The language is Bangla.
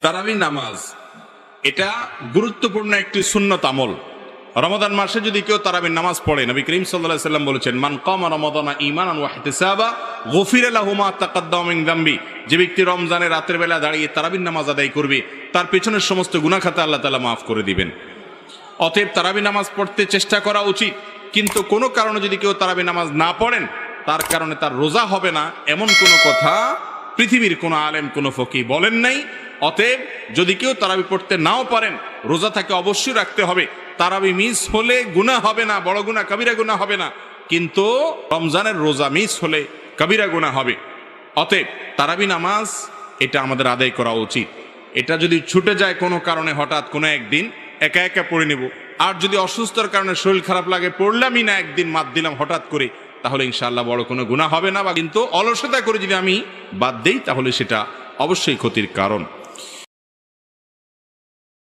তারাবি নামাজ এটা গুরুত্বপূর্ণ একটি সুন্নত আমল। রমাদান মাসে যদি কেউ তারাবি নামাজ পড়ে, নবী করিম সাল্লাল্লাহু আলাইহি ওয়াসাল্লাম বলেছেন, মান কামা রমাদানা ঈমানান ওয়া ইহতিসাবা গুফিরা লাহু মা তাকাদ্দামা মিন যামবি। যে ব্যক্তি রমজানের রাতের বেলা দাঁড়িয়ে তারাবি নামাজ আদায় করবে, তার পেছনের সমস্ত গুনাহ খাতা আল্লাহ তাআলা মাফ করে দিবেন। অতএব তারাবি নামাজ পড়তে চেষ্টা করা উচিত। কিন্তু কোনো কারণে যদি কেউ তারাবি নামাজ না পড়েন, তার কারণে তার রোজা হবে না, এমন কোনো কথা পৃথিবীর কোনো আলেম, কোনো ফকি বলেন নাই। অতএব যদি কেউ তারাবি পড়তে নাও পারেন, রোজা তাকে অবশ্যই রাখতে হবে। তারাবি মিস হলে গুনাহ হবে না, বড় গুনাহ কবিরা গুনাহ হবে না, কিন্তু রমজানের রোজা মিস হলে কবিরা গুনাহ হবে। অতএব তারাবি নামাজ এটা আমাদের আদায় করা উচিত। এটা যদি ছুটে যায় কোনো কারণে, হঠাৎ কোনো একদিন একা একা পড়ে নেব। আর যদি অসুস্থতার কারণে শরীর খারাপ লাগে, পড়লামই না, একদিন বাদ দিলাম হঠাৎ করে, তাহলে ইনশাআল্লাহ বড় কোনো গুনাহ হবে না। বা কিন্তু অলসতা করে যদি আমি বাদ দেই, তাহলে সেটা অবশ্যই ক্ষতির কারণ।